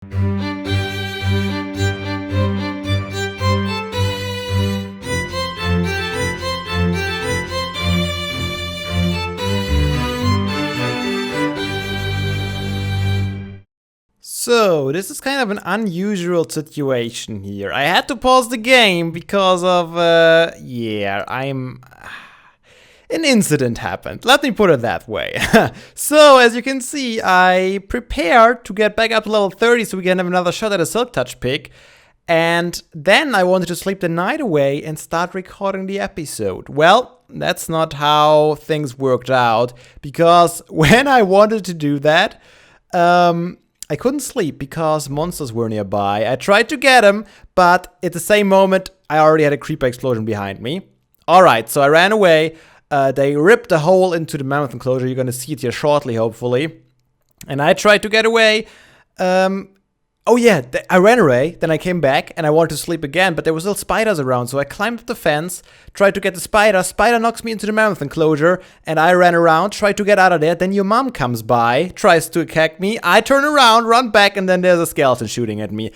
So, this is kind of an unusual situation here. I had to pause the game because of, an incident happened. Let me put it that way. So, as you can see, I prepared to get back up to level 30 so we can have another shot at a Silk Touch pick. And then I wanted to sleep the night away and start recording the episode. Well, that's not how things worked out, because when I wanted to do that, I couldn't sleep because monsters were nearby. I tried to get them, but at the same moment, I already had a creeper explosion behind me. Alright, so I ran away. They ripped a hole into the mammoth enclosure. You're gonna see it here shortly, hopefully. And I tried to get away. I ran away, then I came back and I wanted to sleep again, but there were still spiders around, so I climbed up the fence, tried to get the spider. Spider knocks me into the mammoth enclosure, and I ran around, tried to get out of there. Then your mom comes by, tries to attack me. I turn around, run back, and then there's a skeleton shooting at me.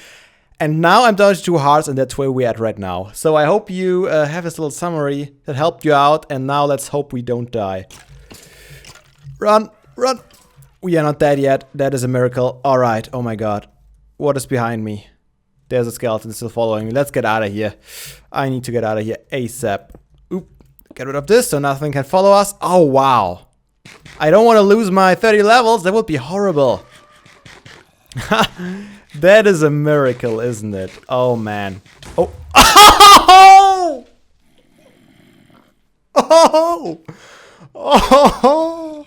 And now I'm down to 2 hearts, and that's where we're at right now. So I hope you have this little summary that helped you out, and now let's hope we don't die. Run, run. We are not dead yet. That is a miracle. All right. Oh my god. What is behind me? There's a skeleton still following me. Let's get out of here. I need to get out of here ASAP. Oop. Get rid of this so nothing can follow us. Oh, wow. I don't want to lose my 30 levels. That would be horrible. That is a miracle, isn't it? Oh, man. Oh. Oh! Oh! Oh!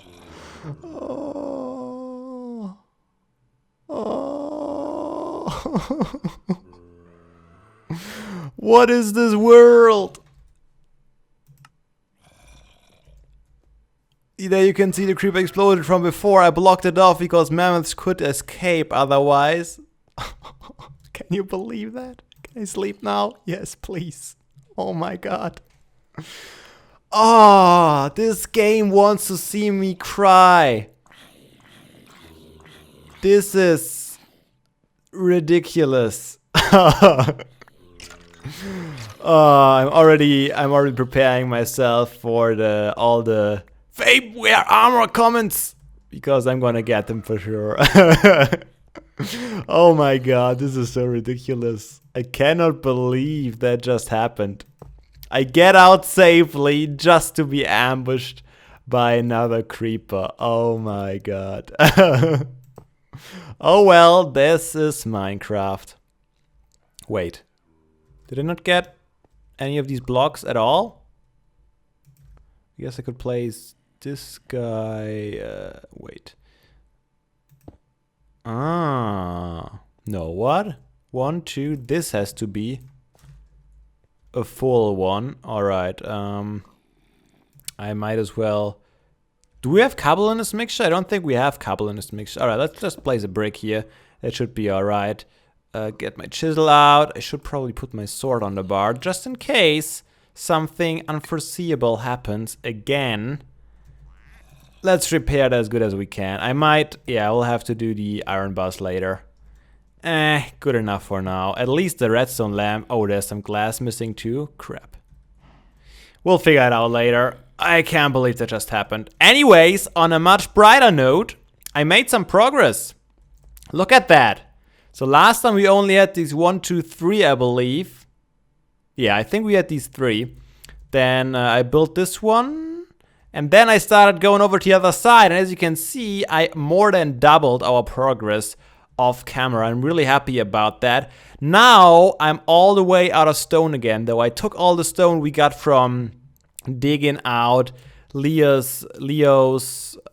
Oh! Oh! What is this world? There you can see the creeper exploded from before. I blocked it off because mammoths could escape otherwise. Can you believe that? Can I sleep now? Yes, please. Oh my god. Oh, this game wants to see me cry. This is ridiculous. I'm already preparing myself for all the Fabe wear armor comments, because I'm gonna get them for sure. Oh my god, this is so ridiculous. I cannot believe that just happened. I get out safely just to be ambushed by another creeper. Oh my god. Oh well, this is Minecraft. Wait. Did I not get any of these blocks at all? I guess I could place this guy. Wait. Ah. No, what? 1, 2. This has to be a full one. Alright. I might as well. Do we have cobble in this mixture? I don't think we have cobble in this mixture. Alright, let's just place a brick here. That should be alright. Get my chisel out. I should probably put my sword on the bar just in case something unforeseeable happens again. Let's repair that as good as we can. We'll have to do the iron bars later. Good enough for now. At least the redstone lamp. Oh, there's some glass missing too. Crap. We'll figure it out later. I can't believe that just happened. Anyways, on a much brighter note, I made some progress. Look at that. So last time we only had these 1, 2, 3, I believe. Yeah, I think we had these 3. Then I built this one. And then I started going over to the other side. And as you can see, I more than doubled our progress off camera. I'm really happy about that. Now I'm all the way out of stone again, though. I took all the stone we got from digging out Leo's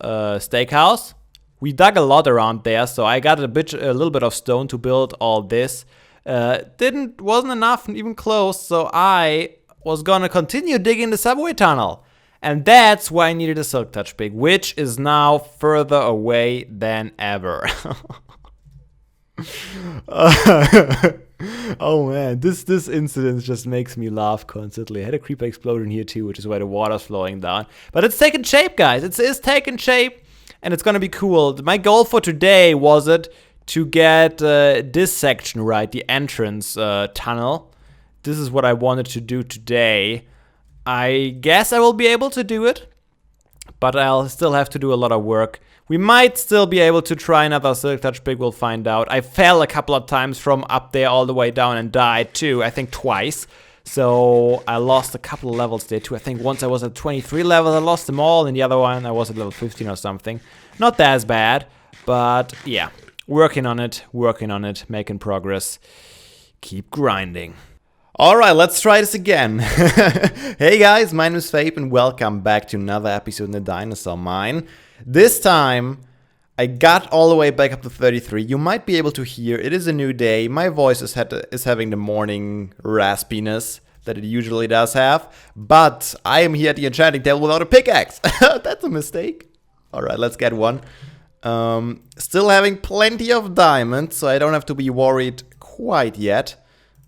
steakhouse. We dug a lot around there, so I got a little bit of stone to build all this. Wasn't enough, even close, so I was gonna continue digging the subway tunnel. And that's why I needed a Silk Touch pick, which is now further away than ever. Oh man, this incident just makes me laugh constantly. I had a creeper explosion here too, which is where the water's flowing down. But it's taking shape, guys. It is taking shape, and it's gonna be cool. My goal for today was to get this section right, the entrance tunnel. This is what I wanted to do today. I guess I will be able to do it, but I'll still have to do a lot of work. We might still be able to try another Silk Touch pick, we'll find out. I fell a couple of times from up there all the way down and died too, I think twice. So I lost a couple of levels there too. I think once I was at 23 levels, I lost them all, and the other one I was at level 15 or something. Not that as bad, but yeah, working on it, making progress. Keep grinding. Alright, let's try this again. Hey guys, my name is Fabe and welcome back to another episode in the Dinosaur Mine. This time, I got all the way back up to 33. You might be able to hear, it is a new day. My voice is having the morning raspiness that it usually does have. But I am here at the enchanting table without a pickaxe. That's a mistake. Alright, let's get one. Still having plenty of diamonds, so I don't have to be worried quite yet.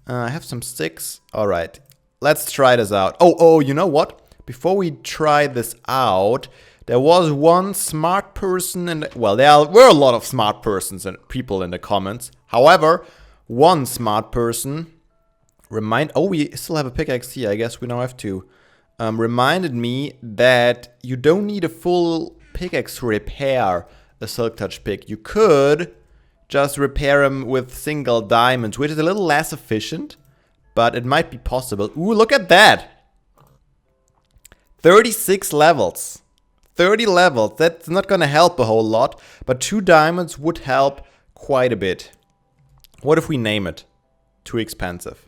I have some sticks. Alright, let's try this out. Oh, you know what? Before we try this out, there was one smart person in the, well, there were a lot of smart persons and people in the comments. However, one smart person we still have a pickaxe here. I guess we now have two. Reminded me that you don't need a full pickaxe to repair a Silk Touch pick. You could just repair them with single diamonds, which is a little less efficient, but it might be possible. Ooh, look at that! 36 levels. 30 levels, that's not gonna help a whole lot, but 2 diamonds would help quite a bit. What if we name it? Too expensive.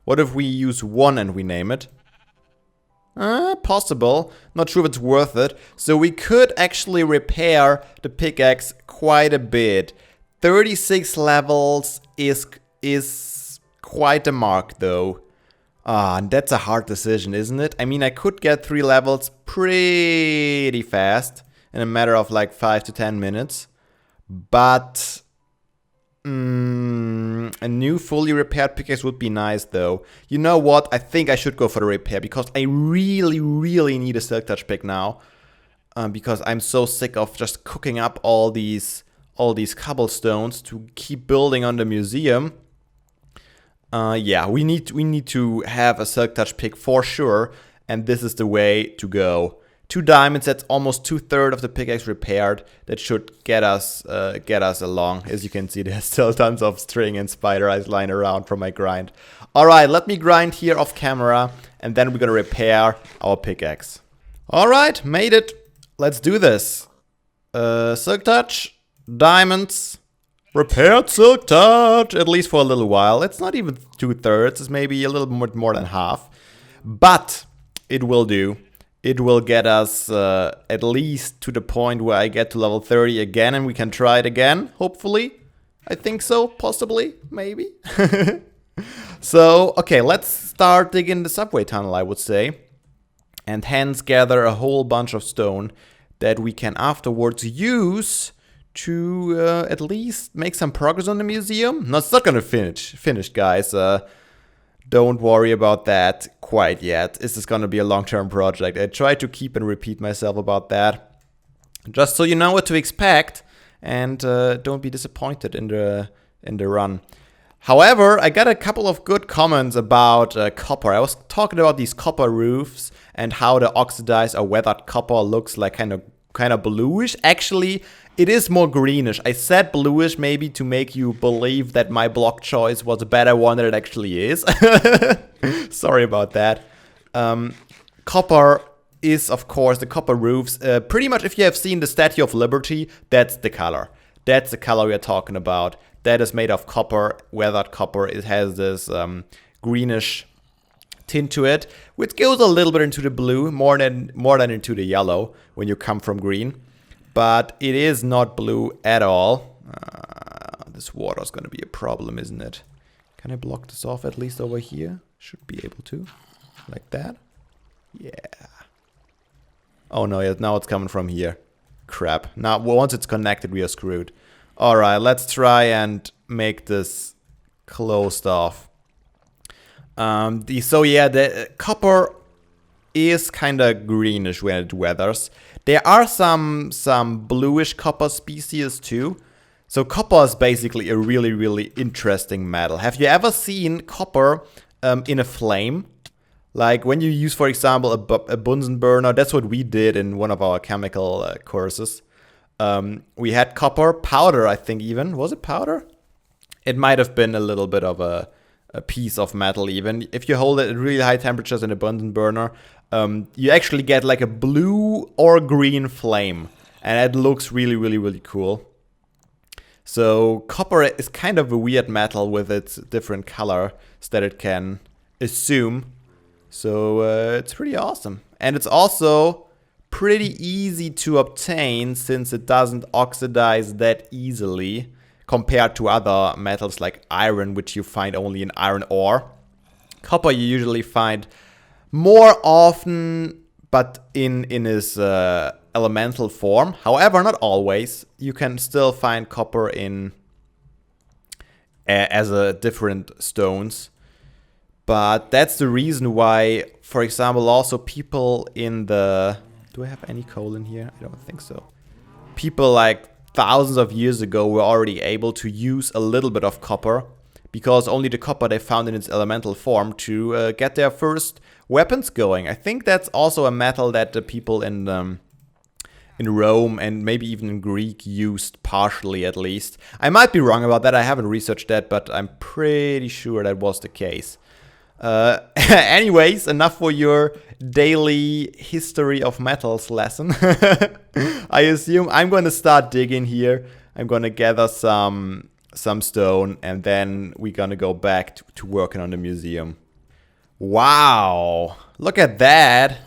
What if we use 1 and we name it? Possible. Not sure if it's worth it. So we could actually repair the pickaxe quite a bit. 36 levels is quite a mark though. And that's a hard decision, isn't it? I mean, I could get 3 levels pretty fast in a matter of like 5 to 10 minutes. But a new fully repaired pickaxe would be nice though. You know what? I think I should go for the repair because I really need a Silk Touch pick now. Because I'm so sick of just cooking up all these cobblestones to keep building on the museum. Yeah, we need to have a Silk Touch pick for sure, and this is the way to go. 2 diamonds, that's almost 2/3 of the pickaxe repaired. That should get us along. As you can see, there's still tons of string and spider eyes lying around from my grind. Alright, let me grind here off camera, and then we're gonna repair our pickaxe. Alright, made it. Let's do this. Silk Touch, diamonds. Repaired Silk Touch, at least for a little while. It's not even 2/3, it's maybe a little more than half. But it will do. It will get us at least to the point where I get to level 30 again and we can try it again, hopefully. I think so, possibly, maybe. So, okay, let's start digging the subway tunnel, I would say. And hence gather a whole bunch of stone that we can afterwards use to at least make some progress on the museum. No, it's not gonna finish, guys. Don't worry about that quite yet. This is gonna be a long-term project. I try to keep and repeat myself about that, just so you know what to expect and don't be disappointed in the run. However, I got a couple of good comments about copper. I was talking about these copper roofs and how the oxidized or weathered copper looks like kind of bluish. Actually, it is more greenish. I said bluish maybe to make you believe that my block choice was a better one than it actually is. Sorry about that. Copper is, of course, the copper roofs. Pretty much if you have seen the Statue of Liberty, that's the color. That's the color we are talking about. That is made of copper, weathered copper. It has this greenish tint to it, which goes a little bit into the blue, more than into the yellow when you come from green. But it is not blue at all. This water is going to be a problem, isn't it? Can I block this off at least over here? Should be able to. Like that. Yeah. Oh no, now it's coming from here. Crap. Now, once it's connected, we are screwed. Alright, let's try and make this closed off. So yeah, the copper is kind of greenish when it weathers. There are some bluish copper species too. So copper is basically a really, really interesting metal. Have you ever seen copper in a flame? Like when you use, for example, a Bunsen burner, that's what we did in one of our chemical courses. We had copper powder, I think even. Was it powder? It might have been a little bit of a piece of metal even. If you hold it at really high temperatures in a Bunsen burner, you actually get like a blue or green flame. And it looks really, really, really cool. So copper is kind of a weird metal with its different colors that it can assume. So it's pretty awesome. And it's also pretty easy to obtain since it doesn't oxidize that easily compared to other metals like iron, which you find only in iron ore. Copper you usually find more often, but in its elemental form. However, not always. You can still find copper in as a different stones. But that's the reason why, for example, also people in the... Do I have any coal in here? I don't think so. People like thousands of years ago were already able to use a little bit of copper because only the copper they found in its elemental form to get their first weapons going. I think that's also a metal that the people in Rome and maybe even in Greek used partially at least. I might be wrong about that. I haven't researched that, but I'm pretty sure that was the case. Anyways, enough for your daily history of metals lesson. I assume I'm going to start digging here. I'm going to gather some stone and then we're going to go back to working on the museum. Wow, look at that.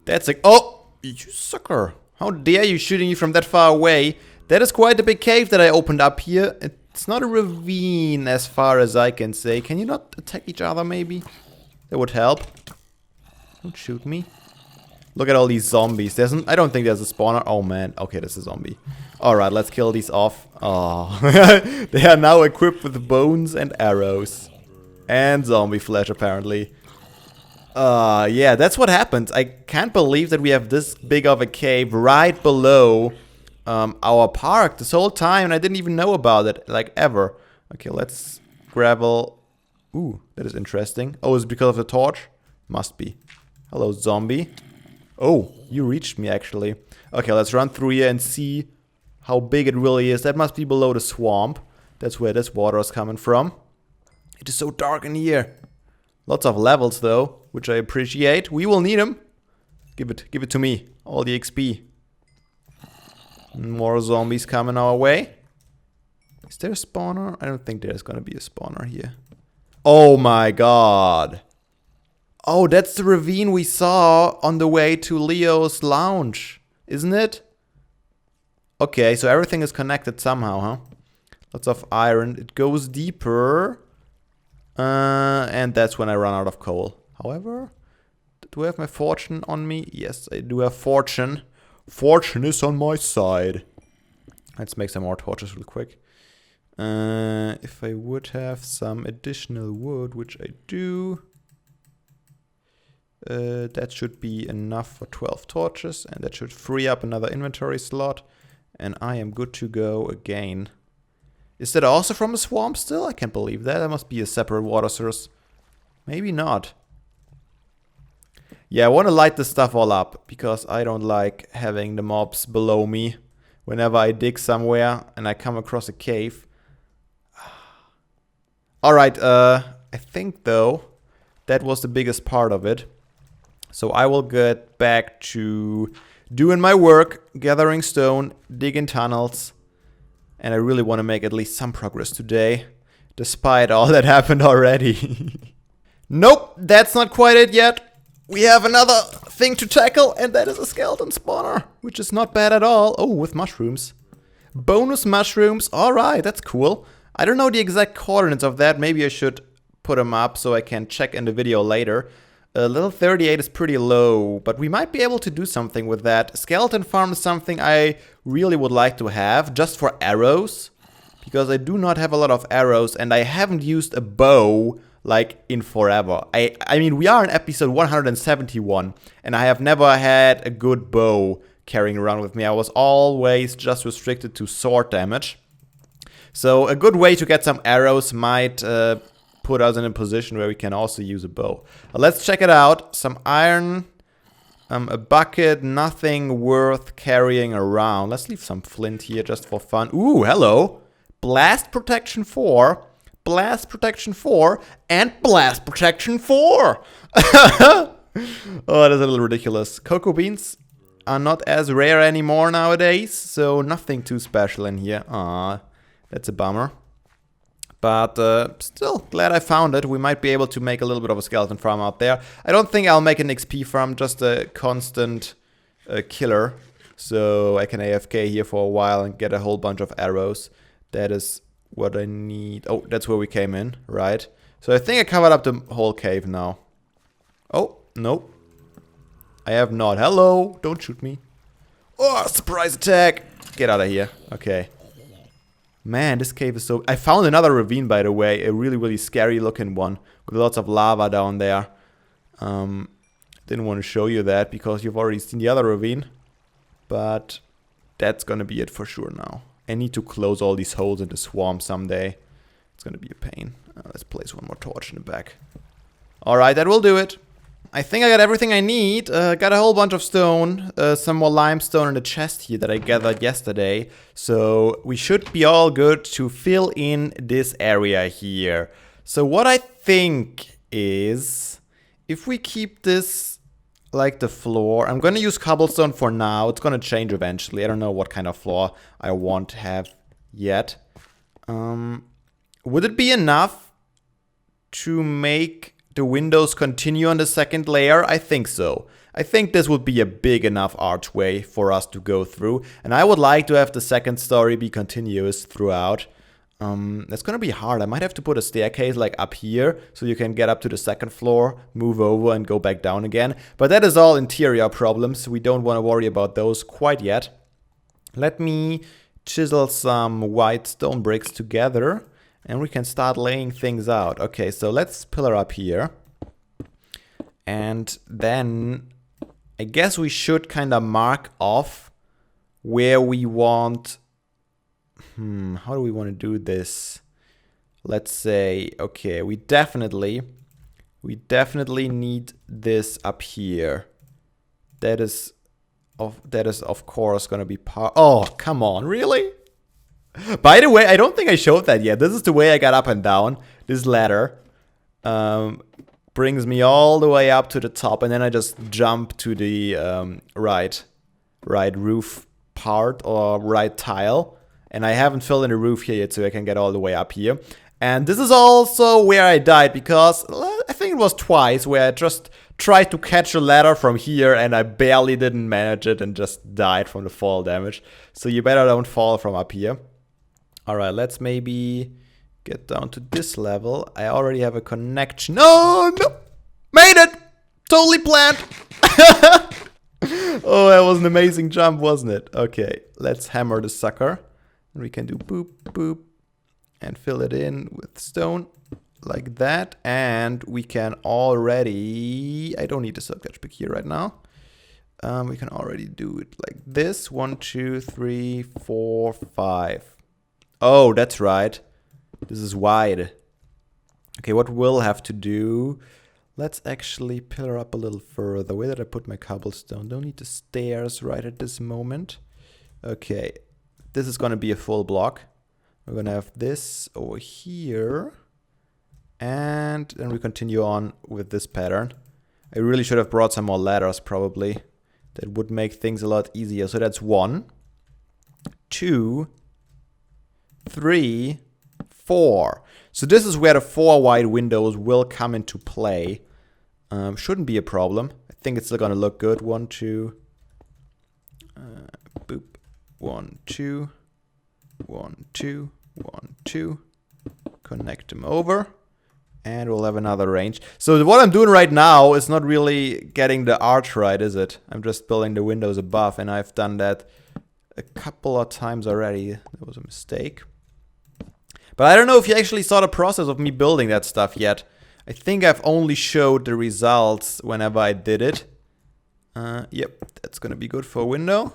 That's like, oh, you sucker. How dare you shooting you from that far away? That is quite a big cave that I opened up here. It's not a ravine as far as I can say. Can you not attack each other maybe? That would help. Don't shoot me. Look at all these zombies. I don't think there's a spawner. Oh man. Okay, there's a zombie. Alright, let's kill these off. Oh. They are now equipped with bones and arrows. And zombie flesh apparently. Yeah, that's what happens. I can't believe that we have this big of a cave right below our park this whole time, and I didn't even know about it, like, ever. Okay, let's gravel. Ooh, that is interesting. Oh, is it because of the torch? Must be. Hello, zombie. Oh, you reached me, actually. Okay, let's run through here and see how big it really is. That must be below the swamp. That's where this water is coming from. It is so dark in here. Lots of levels, though, which I appreciate. We will need them. Give it to me. All the XP. More zombies coming our way. Is there a spawner? I don't think there's gonna be a spawner here. Oh my god. Oh, that's the ravine we saw on the way to Leo's lounge, isn't it? Okay, so everything is connected somehow, huh? Lots of iron. It goes deeper. And that's when I run out of coal. However, do I have my fortune on me? Yes, I do have fortune. Fortune is on my side. Let's make some more torches real quick. If I would have some additional wood, which I do, that should be enough for 12 torches, and that should free up another inventory slot, and I am good to go again. Is that also from a swamp still? I can't believe that. That must be a separate water source. Maybe not. Yeah, I want to light this stuff all up, because I don't like having the mobs below me whenever I dig somewhere and I come across a cave. Alright, I think, though, that was the biggest part of it. So I will get back to doing my work, gathering stone, digging tunnels. And I really want to make at least some progress today, despite all that happened already. Nope, that's not quite it yet. We have another thing to tackle, and that is a skeleton spawner, which is not bad at all. Oh, with mushrooms. Bonus mushrooms. Alright, that's cool. I don't know the exact coordinates of that. Maybe I should put them up so I can check in the video later. Level 38 is pretty low, but we might be able to do something with that. Skeleton farm is something I really would like to have, just for arrows. Because I do not have a lot of arrows, and I haven't used a bow like in forever. I mean, we are in episode 171, and I have never had a good bow carrying around with me. I was always just restricted to sword damage. So a good way to get some arrows might put us in a position where we can also use a bow. Let's check it out. Some iron, a bucket, nothing worth carrying around. Let's leave some flint here just for fun. Ooh, hello. Blast protection 4, blast protection 4, and blast protection 4. Oh, that's a little ridiculous. Cocoa beans are not as rare anymore nowadays, so nothing too special in here. Aw, that's a bummer. But still, glad I found it. We might be able to make a little bit of a skeleton farm out there. I don't think I'll make an XP farm, just a constant killer. So I can AFK here for a while and get a whole bunch of arrows. That is what I need. Oh, that's where we came in, right? So I think I covered up the whole cave now. Oh, no. I have not. Hello, don't shoot me. Oh, surprise attack. Get out of here. Okay. Man, this cave is so... I found another ravine, by the way. A really, really scary looking one. With lots of lava down there. Didn't want to show you that because you've already seen the other ravine. But that's gonna be it for sure now. I need to close all these holes in the swamp someday. It's gonna be a pain. Let's place one more torch in the back. Alright, that will do it. I think I got everything I need. Got a whole bunch of stone, some more limestone in the chest here that I gathered yesterday. So we should be all good to fill in this area here. So what I think is, if we keep this like the floor, I'm gonna use cobblestone for now. It's gonna change eventually. I don't know what kind of floor I want to have yet. Would it be enough to make the windows continue on the second layer? I think so. I think this would be a big enough archway for us to go through. And I would like to have the second story be continuous throughout. That's gonna be hard. I might have to put a staircase like up here so you can get up to the second floor, move over and go back down again. But that is all interior problems. We don't want to worry about those quite yet. Let me chisel some white stone bricks together. And we can start laying things out. Okay, so let's pillar up here. And then I guess we should kind of mark off where we want... how do we want to do this? Let's say, okay, we definitely need this up here. That is of course gonna be part... Oh, come on, really? By the way, I don't think I showed that yet. This is the way I got up and down. This ladder brings me all the way up to the top, and then I just jump to the right roof part or right tile. And I haven't filled in the roof here yet, so I can get all the way up here. And this is also where I died, because I think it was twice where I just tried to catch a ladder from here and I barely didn't manage it and just died from the fall damage. So you better don't fall from up here. Alright, let's maybe get down to this level. I already have a connection. No, no! Made it! Totally planned! Oh, that was an amazing jump, wasn't it? Okay, let's hammer the sucker. And we can do boop, boop. And fill it in with stone. Like that. And we can already... I don't need a subcatch pick here right now. We can already do it like this. 1, 2, 3, 4, 5. Oh, that's right. This is wide. Okay, what we'll have to do... Let's actually pillar up a little further. Where did I put my cobblestone? Don't need the stairs right at this moment. Okay, this is going to be a full block. We're going to have this over here. And then we continue on with this pattern. I really should have brought some more ladders, probably. That would make things a lot easier. So that's 1, 2... 3, 4. So this is where the 4 wide windows will come into play. Shouldn't be a problem. I think it's still gonna look good. 1, 2. Boop. 1, 2. 1, 2. 1, 2. Connect them over. And we'll have another range. So what I'm doing right now is not really getting the arch right, is it? I'm just building the windows above, and I've done that a couple of times already. That was a mistake. But I don't know if you actually saw the process of me building that stuff yet. I think I've only showed the results whenever I did it. Yep, that's gonna be good for a window.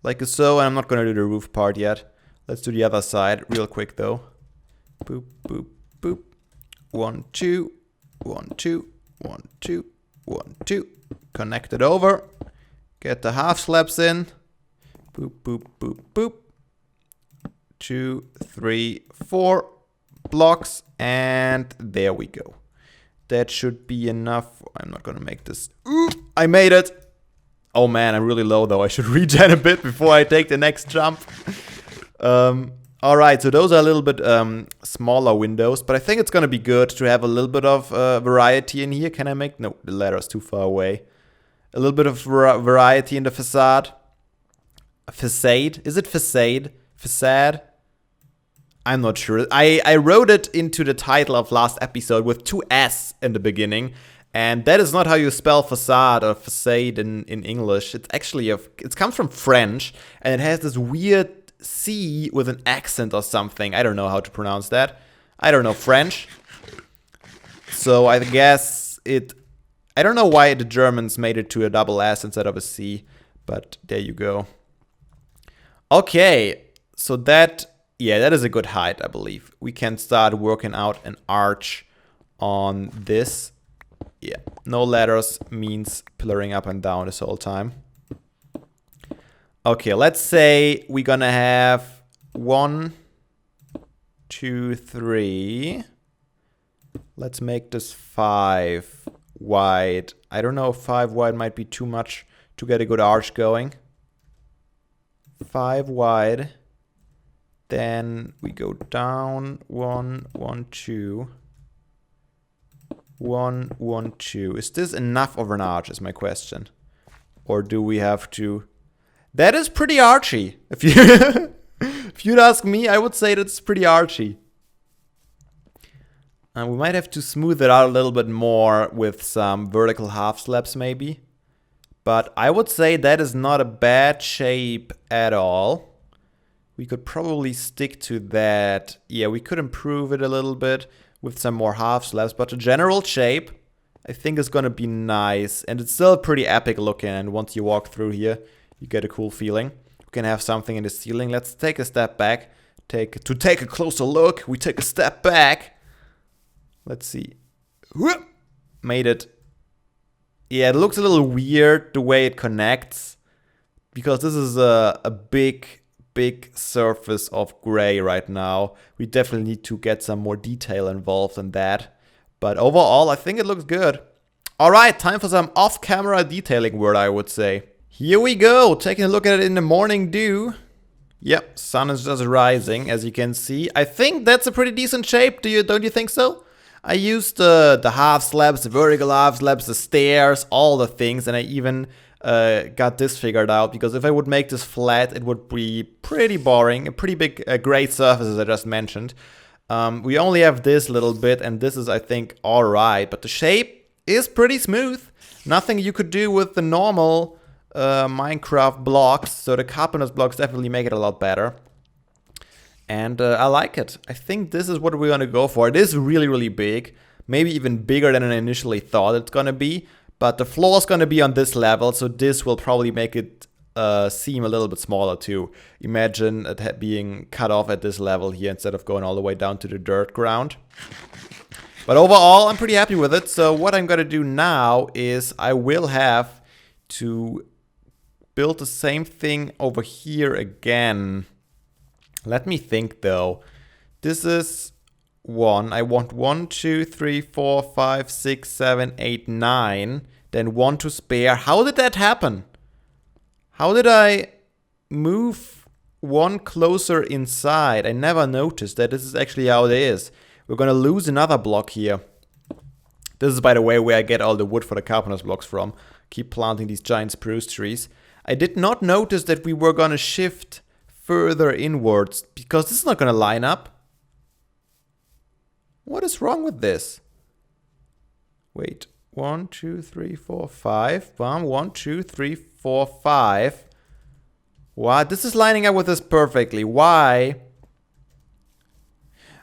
Like so, and I'm not gonna do the roof part yet. Let's do the other side real quick though. Boop, boop, boop. 1, 2, 1, 2, 1, 2, 1, 2. Connect it over. Get the half slabs in. Boop, boop, boop, boop. 2, 3, 4 blocks, and there we go. That should be enough. I'm not gonna make this. Ooh, I made it. Oh man, I'm really low though. I should regen a bit before I take the next jump. All right, so those are a little bit smaller windows, but I think it's gonna be good to have a little bit of variety in here. Can I make? No, the ladder is too far away. A little bit of variety in the facade. Facade? Is it facade? Facade? I'm not sure. I wrote it into the title of last episode with 2 S in the beginning. And that is not how you spell facade or facade in English. It's actually, it comes from French. And it has this weird C with an accent or something. I don't know how to pronounce that. I don't know French. So I guess I don't know why the Germans made it to a double S instead of a C. But there you go. Okay, so that is a good height, I believe. We can start working out an arch on this. Yeah, no ladders means pillaring up and down this whole time. Okay, let's say we're gonna have 1, 2, 3. Let's make this 5 wide. I don't know if 5 wide might be too much to get a good arch going. 5 wide. Then we go down 1, 1, 2. 1, 1, 2. Is this enough of an arch is my question. Or do we have to... That is pretty archy. If you'd ask me, I would say that's pretty archy. We might have to smooth it out a little bit more with some vertical half slabs maybe. But I would say that is not a bad shape at all. We could probably stick to that. Yeah, we could improve it a little bit with some more half slabs. But the general shape, I think is going to be nice. And it's still pretty epic looking. And once you walk through here, you get a cool feeling. We can have something in the ceiling. Let's take a step back. To take a closer look, we take a step back. Let's see. Whoop! Made it. Yeah, it looks a little weird the way it connects. Because this is a big surface of gray right now. We definitely need to get some more detail involved in that. But overall, I think it looks good. Alright, time for some off-camera detailing work, I would say. Here we go, taking a look at it in the morning dew. Yep, sun is just rising, as you can see. I think that's a pretty decent shape, don't you think so? I used the half slabs, the vertical half slabs, the stairs, all the things, and I even got this figured out, because if I would make this flat, it would be pretty boring, a pretty big gray surface, as I just mentioned. We only have this little bit, and this is, I think, alright, but the shape is pretty smooth. Nothing you could do with the normal Minecraft blocks, so the carpenter's blocks definitely make it a lot better. And I like it. I think this is what we're gonna go for. It is really, really big. Maybe even bigger than I initially thought it's gonna be. But the floor is gonna be on this level, so this will probably make it seem a little bit smaller too. Imagine it being cut off at this level here instead of going all the way down to the dirt ground. But overall, I'm pretty happy with it. So what I'm gonna do now is I will have to build the same thing over here again. Let me think though. This is 1. I want 1, 2, 3, 4, 5, 6, 7, 8, 9. Then 1 to spare. How did that happen? How did I move 1 closer inside? I never noticed that this is actually how it is. We're gonna lose another block here. This is, by the way, where I get all the wood for the carpenter's blocks from. Keep planting these giant spruce trees. I did not notice that we were gonna shift further inwards, because this is not gonna line up. What is wrong with this? Wait, 1, 2, 3, 4, 5. 1, 2, 3, 4, 5. What? This is lining up with this perfectly. Why?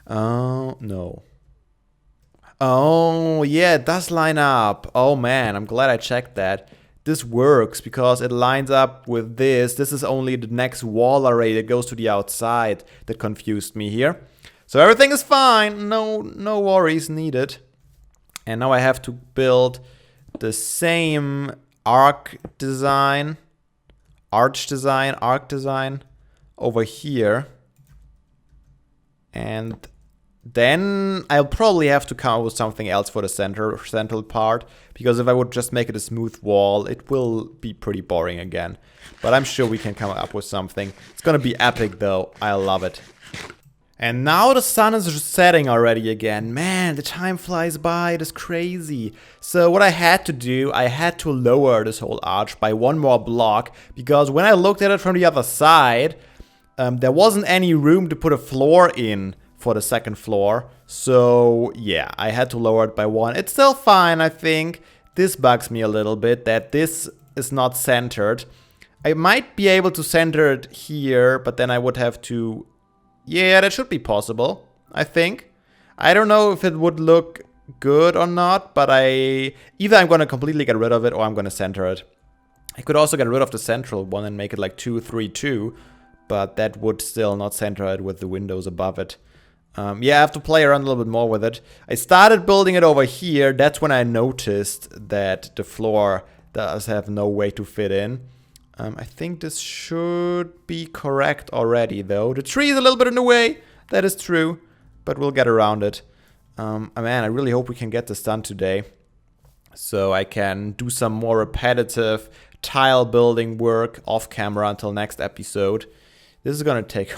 Oh, no. Oh, yeah, it does line up. Oh man, I'm glad I checked that. this works because it lines up with this. This is only the next wall array that goes to the outside that confused me here. So everything is fine. No worries needed. And now I have to build the same arc design over here. And then I'll probably have to come up with something else for the central part, because if I would just make it a smooth wall, it will be pretty boring again. But I'm sure we can come up with something. It's gonna be epic though. I love it. And now the sun is setting already again. Man, the time flies by. It is crazy. So what I had to do, I had to lower this whole arch by one more block, because when I looked at it from the other side, there wasn't any room to put a floor in for the second floor. So yeah, I had to lower it by one. It's still fine, I think. This bugs me a little bit that this is not centered. I might be able to center it here, but then I would have to... Yeah, that should be possible, I think. I don't know if it would look good or not, but either I'm going to completely get rid of it or I'm going to center it. I could also get rid of the central one and make it like 2, 3, 2, but that would still not center it with the windows above it. Yeah, I have to play around a little bit more with it. I started building it over here. That's when I noticed that the floor does have no way to fit in. I think this should be correct already, though. The tree is a little bit in the way. That is true, but we'll get around it. Man, I really hope we can get this done today, so I can do some more repetitive tile building work off camera until next episode. This is gonna take...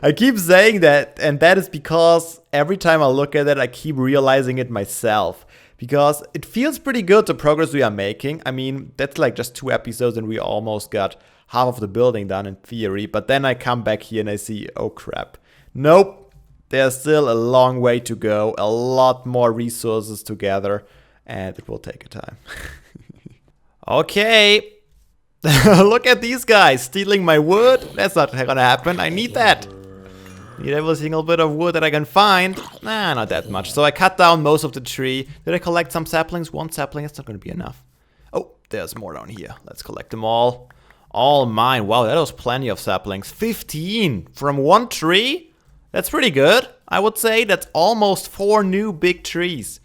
I keep saying that, and that is because every time I look at it, I keep realizing it myself. Because it feels pretty good, the progress we are making. I mean, that's like just 2 episodes and we almost got half of the building done in theory. But then I come back here and I see, oh crap. Nope, there's still a long way to go. A lot more resources to gather. And it will take a time. Okay. Look at these guys stealing my wood. That's not gonna happen. I need that. Need every single bit of wood that I can find. Nah, not that much. So I cut down most of the tree. Did I collect some saplings? 1 sapling, that's not gonna be enough. Oh, there's more down here. Let's collect them all. All mine. Wow, that was plenty of saplings. 15 from 1 tree? That's pretty good. I would say that's almost 4 new big trees.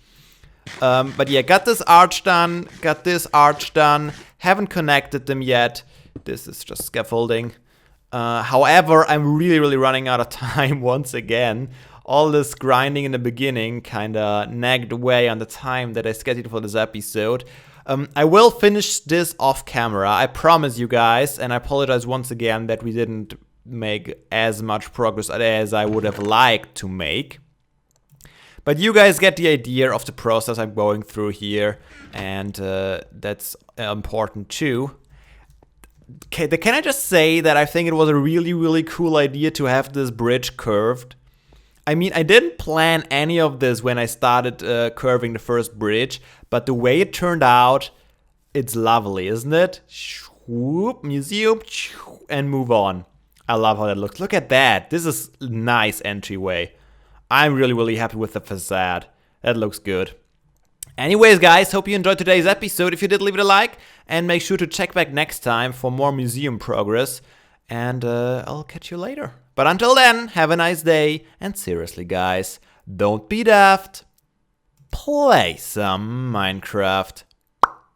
But yeah, got this arch done. Got this arch done. Haven't connected them yet. This is just scaffolding. However, I'm really running out of time once again. All this grinding in the beginning kinda nagged away on the time that I scheduled for this episode. I will finish this off camera, I promise you guys, and I apologize once again that we didn't make as much progress as I would have liked to make. But you guys get the idea of the process I'm going through here, and that's important too. Okay, can I just say that I think it was a really cool idea to have this bridge curved? I mean, I didn't plan any of this when I started curving the first bridge, but the way it turned out, it's lovely, isn't it? Whoop, museum, and move on. I love how that looks. Look at that. This is a nice entryway. I'm really happy with the facade. That looks good. Anyways, guys, hope you enjoyed today's episode. If you did, leave it a like, and make sure to check back next time for more museum progress. And I'll catch you later. But until then, have a nice day, and seriously, guys, don't be daft. Play some Minecraft.